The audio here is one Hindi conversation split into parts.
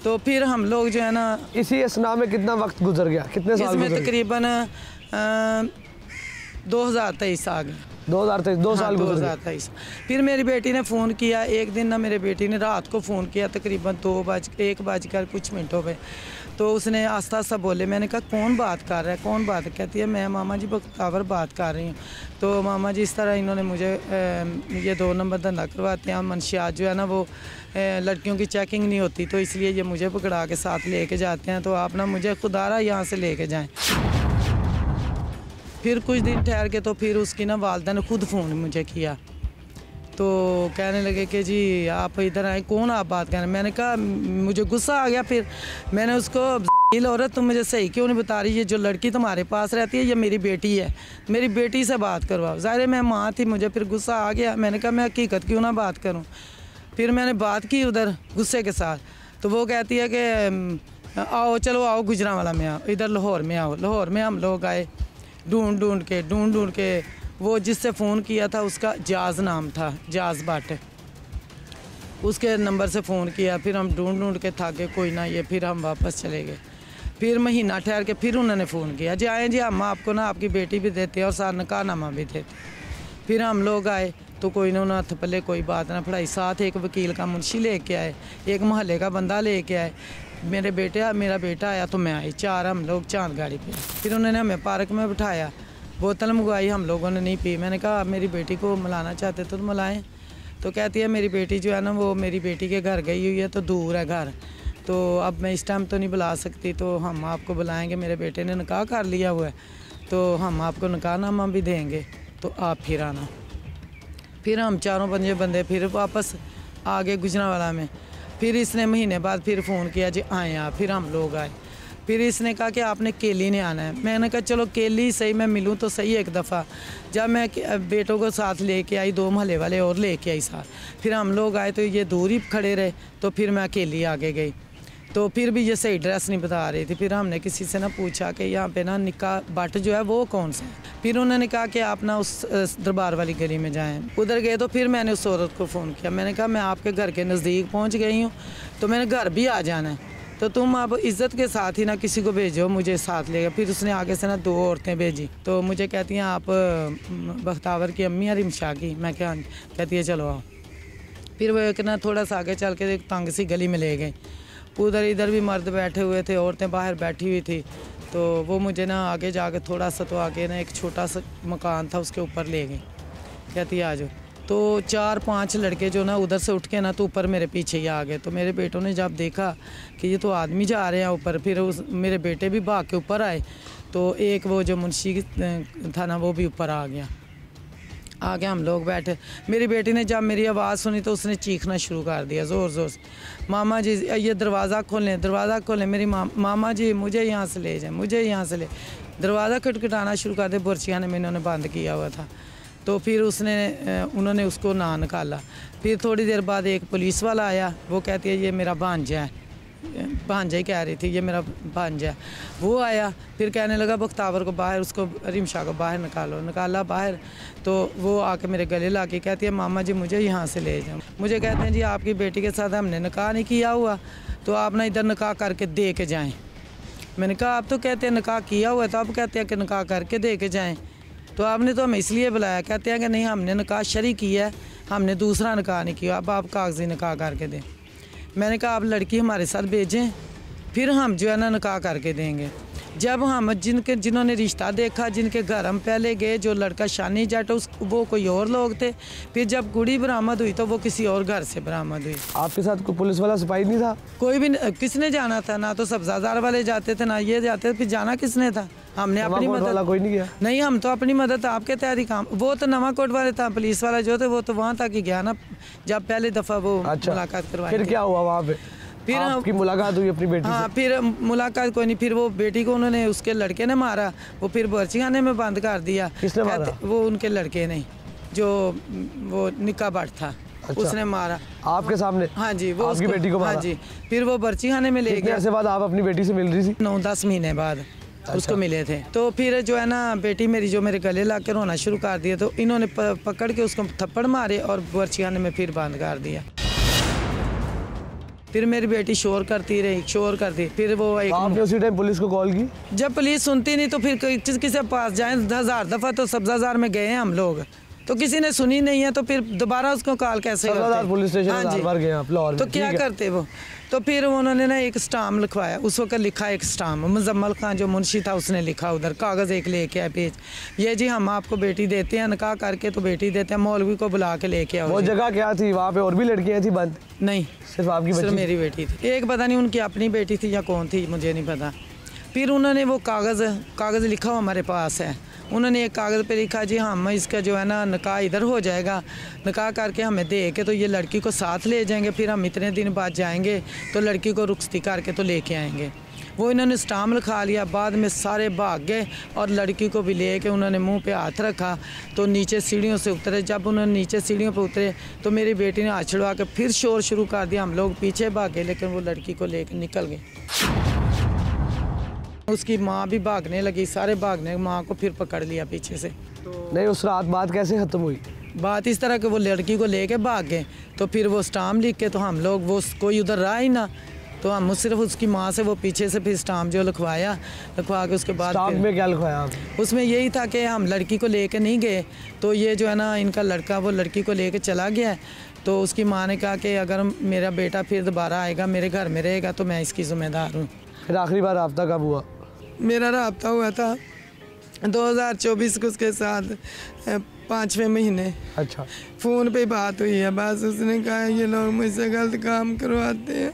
तो फिर हम लोग जो है ना इसी असना में कितना वक्त गुजर गया, कितने साल इसमें तकरीबन 2023 आ गए, 2023 2 साल गुजर गए। 2023। फिर मेरी बेटी ने फ़ोन किया एक दिन ना, मेरी बेटी ने रात को फ़ोन किया तकरीबन 1 बज कुछ मिनटों पे। तो उसने आस्ता आस्ता बोले, मैंने कहा कौन बात कर रहा है, कौन बात, कहती है मैं मामा जी बख्तावर बात कर रही हूँ। तो मामा जी इस तरह इन्होंने मुझे ये 2 नंबर धंधा करवाते हैं, मंशियात जो है ना वो लड़कियों की चेकिंग नहीं होती, तो इसलिए ये मुझे पकड़ा के साथ लेके जाते हैं, तो आप ना मुझे खुदारा यहाँ से लेके जाएँ। फिर कुछ दिन ठहर के तो फिर उसकी ना वालदा ने खुद फ़ोन मुझे किया, तो कहने लगे कि जी आप इधर आए, कौन आप बात कर रहे हैं। मैंने कहा मुझे गुस्सा आ गया, फिर मैंने उसको औरत तुम मुझे सही क्यों नहीं बता रही, ये जो लड़की तुम्हारे पास रहती है ये मेरी बेटी है, मेरी बेटी से बात करवाओ। ज़ाहिर है मैं माँ थी, मुझे फिर गुस्सा आ गया, मैंने कहा मैं हकीकत क्यों ना बात करूँ। फिर मैंने बात की उधर गुस्से के साथ, तो वो कहती है कि आओ चलो आओ गुजरांवाला में आओ, इधर लाहौर में आओ। लाहौर में हम लोग आए, ढूंढ के वो जिससे फ़ोन किया था उसका जाज नाम था, जाज भट्ट, उसके नंबर से फ़ोन किया। फिर हम ढूंढ के थाके, कोई ना ये, फिर हम वापस चले गए। फिर महीना ठहर के फिर उन्होंने फ़ोन किया, जी आए जी हम आपको ना आपकी बेटी भी देते हैं और साथ निकाहनामा भी देते। फिर हम लोग आए तो कोई ना उन्होंने हथ पल्ले कोई बात ना पढ़ाई, साथ एक वकील का मुंशी लेके आए, एक मोहल्ले का बंदा लेके आए, मेरा बेटा आया तो मैं आई, 4 हम लोग चांद गाड़ी पे। फिर उन्होंने हमें पार्क में बिठाया, बोतल मंगवाई, हम लोगों ने नहीं पी। मैंने कहा आप मेरी बेटी को मिलाना चाहते तो मिलाएं। तो कहती है मेरी बेटी जो है ना वो मेरी बेटी के घर गई हुई है, तो दूर है घर, तो अब मैं इस टाइम तो नहीं बुला सकती, तो हम आपको बुलाएंगे, मेरे बेटे ने निकाह कर लिया हुआ है, तो हम आपको निकाहनामा भी देंगे, तो आप फिर आना। फिर हम 4-5 बंदे फिर वापस आ गए गुजरांवाला में। फिर इसने महीने बाद फिर फ़ोन किया, जी आए आप। फिर हम लोग आए, फिर इसने कहा कि आपने केली नहीं आना है। मैंने कहा चलो केली सही, मैं मिलूँ तो सही एक दफ़ा। जब मैं बेटों को साथ लेके आई, 2 मोहल्ले वाले और लेके आई साथ, फिर हम लोग आए तो ये दूर ही खड़े रहे, तो फिर मैं अकेली आगे गई, तो फिर भी ये सही ड्रेस नहीं बता रही थी। फिर हमने किसी से ना पूछा कि यहाँ पे ना निकाह भट्ट जो है वो कौन सा है। फिर उन्होंने कहा कि आप ना उस दरबार वाली गली में जाएं। उधर गए तो फिर मैंने उस औरत को फ़ोन किया, मैंने कहा मैं आपके घर के नज़दीक पहुँच गई हूँ, तो मैंने घर भी आ जाना है, तो तुम अब इज़्ज़त के साथ ही ना किसी को भेजो, मुझे साथ लेगा। फिर उसने आगे से ना 2 औरतें भेजी, तो मुझे कहती हैं आप बख्तावर की अम्मी है रिमशा की। मैं क्या, कहती है चलो आओ। फिर वो एक ना थोड़ा सा आगे चल के एक तंग सी गली में ले गए, उधर इधर भी मर्द बैठे हुए थे, औरतें बाहर बैठी हुई थी, तो वो मुझे ना आगे जाके थोड़ा सा तो आगे ना एक छोटा सा मकान था, उसके ऊपर ले गई, कहती है आ जाओ। तो 4-5 लड़के जो ना उधर से उठ के ना तो ऊपर मेरे पीछे ही आ गए। तो मेरे बेटों ने जब देखा कि ये तो आदमी जा रहे हैं ऊपर, फिर मेरे बेटे भी भाग के ऊपर आए, तो एक वो जो मुंशी था ना वो भी ऊपर आ गया। आगे हम लोग बैठे, मेरी बेटी ने जब मेरी आवाज़ सुनी तो उसने चीखना शुरू कर दिया ज़ोर से, मामा जी ये दरवाज़ा खोलें, मेरी मामा जी मुझे यहाँ से ले जाएं, मुझे यहाँ से ले। दरवाज़ा खटखटाना शुरू कर दिया, बुर्चियाँ ने मैंने बंद किया हुआ था। तो फिर उन्होंने उसको ना निकाला। फिर थोड़ी देर बाद एक पुलिस वाला आया, वो कहती है ये मेरा भांजा है, भांजा ही कह रही थी, ये मेरा भांजा है। वो आया, फिर कहने लगा बख्तावर को बाहर, उसको रिमशा को बाहर निकाला बाहर। तो वो आके मेरे गले ला के कहती है मामा जी मुझे यहाँ से ले जाओ। मुझे कहते हैं जी आपकी बेटी के साथ हमने निकाह नहीं किया हुआ, तो आप ना इधर निकाह करके दे के जाएँ। मैंने कहा आप तो कहते हैं निकाह किया हुआ है, तो आप कहते हैं कि निकाह करके दे के जाएँ, तो आपने तो हमें इसलिए बुलाया। कहते हैं कि नहीं हमने निकाह शरी किया है, हमने दूसरा निकाह नहीं किया, अब आप कागजी निकाह करके दें। मैंने कहा आप लड़की हमारे साथ भेजें, फिर हम जो है ना निकाह करके देंगे। जब हम जिन्होंने रिश्ता देखा, जिनके घर हम पहले गए, जो लड़का शानी जट वो कोई और लोग थे, फिर जब कुड़ी बरामद हुई तो वो किसी और घर से बरामद हुई। आपके साथ कोई पुलिस वाला सिपाही नहीं था? कोई भी, किसने जाना था? ना तो सब्जादार वाले जाते थे ना ये जाते थे, फिर जाना किसने था? हमने अपनी मदद वाला कोई नहीं गया? नहीं, हम तो अपनी मदद आपके तहत ही काम। वो तो नवाकोट वाले था, पुलिस वाला जो थे वो तो वहाँ तक ही गया ना, जब पहली दफ़ा वो मुलाकात करवाई। फिर क्या हुआ वहाँ पे? फिर आपकी मुलाकात हुई अपनी बेटी से? हाँ, फिर मुलाकात कोई नहीं, फिर वो बेटी को उन्होंने उसके लड़के ने मारा, वो फिर बर्चिखाने में बंद कर दिया। किसने मारा? वो उनके लड़के ने, जो वो निकाह भट्ट था। अच्छा। उसने मारा आपके सामने? हाँ जी, वो आपकी बेटी को मारा? हाँ जी, फिर वो बर्चिखाने में ले गया। कितने अर्से बाद आप अपनी बेटी से मिल रही थी? 9-10 महीने बाद उसको मिले थे। तो फिर जो है ना बेटी मेरी जो मेरे गले ला कर रोना शुरू कर दिया, तो इन्होंने पकड़ के उसको थप्पड़ मारे और बर्चिखाने में फिर बंद कर दिया। फिर मेरी बेटी शोर करती रही, फिर वो आपने उसी टाइम पुलिस को कॉल की? जब पुलिस सुनती नहीं तो फिर किसी पास जाएं, 10,000 दफ़ा तो सब्ज़ाजार में गए हैं हम लोग, तो किसी ने सुनी नहीं है, तो फिर दोबारा उसको कॉल कैसे करते? पुलिस स्टेशन हाँ जी, बार गए आप लाहौर में, तो क्या करते वो? तो फिर उन्होंने ना एक स्टाम्प लिखवाया, उस वक्त लिखा एक स्टाम्प, मुजम्मल खान जो मुंशी था उसने लिखा, उधर कागज़ एक लेके आए पेज, ये जी हम आपको बेटी देते हैं, निकाह करके तो बेटी देते हैं, मौलवी को बुला के लेके आओ। वो जगह क्या थी वहाँ पे? और भी लड़कियाँ थी बंद? नहीं, सिर्फ आपकी सिर्फ मेरी बेटी थी। एक पता नहीं उनकी अपनी बेटी थी या कौन थी, मुझे नहीं पता। फिर उन्होंने वो कागज़ लिखा हुआ हमारे पास है, उन्होंने एक कागज़ पे लिखा जी हम इसका जो है ना निकाह इधर हो जाएगा, निकाह करके हमें दे के तो ये लड़की को साथ ले जाएंगे, फिर हम इतने दिन बाद जाएंगे तो लड़की को रुखसती करके तो लेके आएंगे। वो इन्होंने स्टाम्प लिखा लिया, बाद में सारे भाग गए और लड़की को भी ले के उन्होंने मुँह पे हाथ रखा तो नीचे सीढ़ियों से उतरे। जब उन्होंने नीचे सीढ़ियों पर उतरे तो मेरी बेटी ने हाथ छुड़वा के फिर शोर शुरू कर दिया, हम लोग पीछे भागे लेकिन वो लड़की को लेकर निकल गए। उसकी माँ भी भागने लगी, सारे भागने, माँ को फिर पकड़ लिया पीछे से। तो नहीं, उस रात बात कैसे ख़त्म हुई? बात इस तरह कि वो लड़की को लेके भाग गए, तो फिर वो स्टाम्प लिख के तो हम लोग, वो कोई उधर रहा ही ना, तो हम सिर्फ उसकी माँ से वो पीछे से फिर स्टाम्प जो लिखवा के उसके बाद स्टाम्प में क्या लिखवाया आप? उसमें यही था कि हम लड़की को लेके नहीं गए, तो ये जो है ना इनका लड़का वो लड़की को लेके चला गया, तो उसकी माँ ने कहा कि अगर मेरा बेटा फिर दोबारा आएगा मेरे घर में रहेगा तो मैं इसकी ज़िम्मेदार हूँ। फिर आखिरी बार रब्ता कब हुआ? मेरा रब्ता हुआ था 2024 को उसके साथ 5वें महीने। अच्छा। फ़ोन पे बात हुई है बस, उसने कहा ये लोग मुझसे गलत काम करवाते हैं।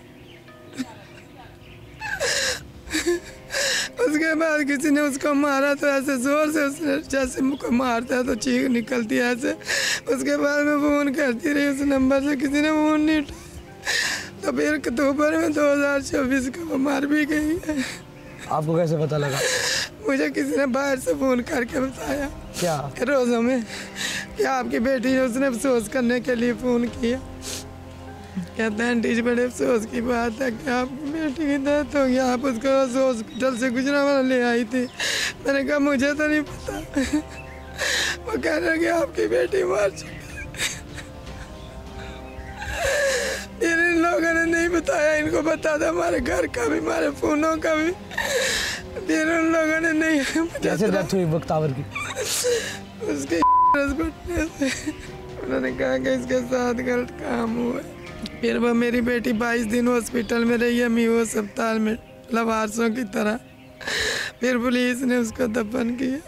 उसके बाद किसी ने उसको मारा तो ऐसे ज़ोर से, उसने जैसे मुझको मारता है तो चीख निकलती है ऐसे। उसके बाद मैं फ़ोन करती रही, उस नंबर से किसी ने फ़ोन नहीं उठाया, तो फिर अक्टूबर में 2024 को वो मर भी गई है। आपको कैसे पता लगा? मुझे किसी ने बाहर से फ़ोन करके बताया। क्या? रोज़ों में कि आपकी बेटी ने, उसने अफसोस करने के लिए फ़ोन किया, कहते हैं आंटी जी बड़े अफसोस की बात है कि आपकी बेटी की डेथ हो गई, आप उसको हॉस्पिटल से गुजरावाला ले आई थी। मैंने कहा मुझे तो नहीं पता। वो कह रहे कि आपकी बेटी मर चुकी है। इन लोगों ने नहीं बताया, इनको बता था हमारे घर का भी, हमारे फ़ोनों का भी, फिर उन लोगों ने नहीं। कैसे डेथ हुई बख्तावर की? उसके से उन्होंने कहा कि इसके साथ गलत काम हुआ। फिर वो मेरी बेटी 22 दिन हॉस्पिटल में रही है, मीहो अस्पताल में लवारसों की तरह। फिर पुलिस ने उसको दफन किया।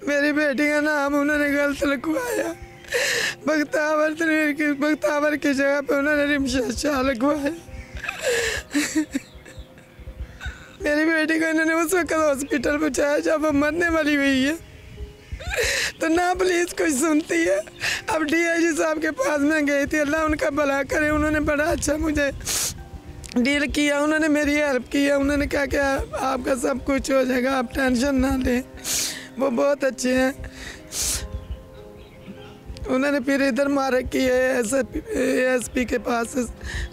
मेरी बेटी का नाम उन्होंने गलत लिखवाया, बख्तावर की जगह पे उन्होंने रिमशद शाह लिखवाया। मेरी बेटी को इन्होंने उस वक्त हॉस्पिटल पहुँचाया जब वो मरने वाली हुई है, तो ना पुलिस कोई सुनती है। अब DIG साहब के पास में गई थी, अल्लाह उनका भला करे, उन्होंने बड़ा अच्छा मुझे डील किया, उन्होंने मेरी हेल्प किया। उन्होंने कहा कि आपका सब कुछ हो जाएगा, आप टेंशन ना लें। वो बहुत अच्छे हैं। उन्होंने फिर इधर मारे की ASP के पास,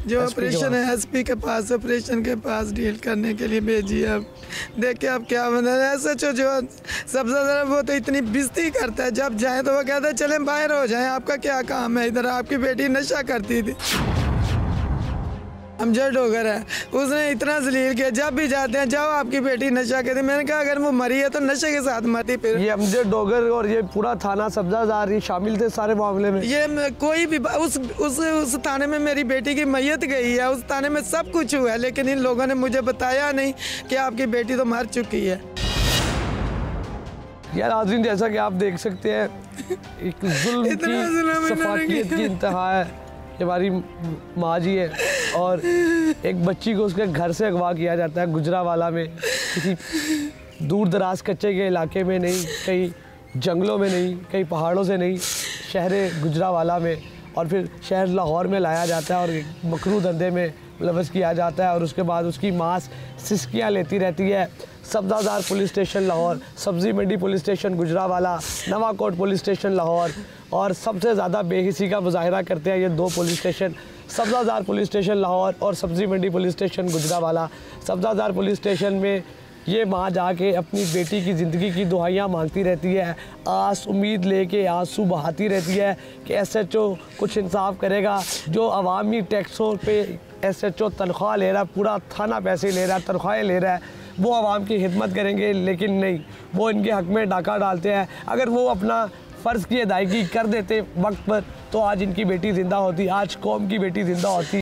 जो ऑपरेशन है SP के पास, ऑपरेशन के पास डील करने के लिए भेजी। अब देखिए अब क्या बना है। ऐसे जो सबसे ज़्यादा वो तो इतनी बेइज्जती करता है, जब जाए तो वो कहता है चलें बाहर हो जाएं, आपका क्या काम है इधर, आपकी बेटी नशा करती थी। अमजद डोगर है, उसने इतना जलील किया, जब भी जाते हैं जाओ आपकी बेटी नशा करती। मैंने कहा अगर वो मरी है तो नशे के साथ मरती। फिर ये अमजद डोगर और ये पूरा थाना सब्जाजार ये शामिल थे सारे मामले में? ये कोई भी उस थाने में मेरी बेटी की मैयत गई है, उस थाने में सब कुछ हुआ है, लेकिन इन लोगों ने मुझे बताया नहीं कि आपकी बेटी तो मर चुकी है। यार नाज़रीन, जैसा कि आप देख सकते हैं एक जुल्म की सफाकियत की इंतहा है। हमारी माँ जी है और एक बच्ची को उसके घर से अगवा किया जाता है गुजरावाला में, किसी दूर दराज कच्चे के इलाके में नहीं, कहीं जंगलों में नहीं, कहीं पहाड़ों से नहीं, शहर गुजरावाला में, और फिर शहर लाहौर में लाया जाता है और मकरू धंधे में मुलव्वस किया जाता है। और उसके बाद उसकी माँ सिस्कियाँ लेती रहती है। Sabzazar police station Lahore, Sabzi Mandi police station Gujranwala, Nawakot police station Lahore, और सबसे ज़्यादा बेहिसी का मुजाहरा करते हैं ये दो police station, Sabzazar police station Lahore और Sabzi Mandi police station Gujranwala. Sabzazar police station में ये माँ जाके अपनी बेटी की ज़िंदगी की दुआइयाँ मांगती रहती है, आस उम्मीद लेके आंसू बहाती रहती है कि एसएचओ कुछ इंसाफ करेगा। जो अवामी टैक्सों पे एसएचओ तनख्वाह ले रहा है, पूरा थाना पैसे ले रहा है, तनख्वाहें ले रहा है, वो आवाम की खिदमत करेंगे, लेकिन नहीं, वो इनके हक़ में डाका डालते हैं। अगर वो अपना फ़र्ज़ की अदायगी कर देते वक्त पर तो आज इनकी बेटी ज़िंदा होती, आज कौम की बेटी ज़िंदा होती।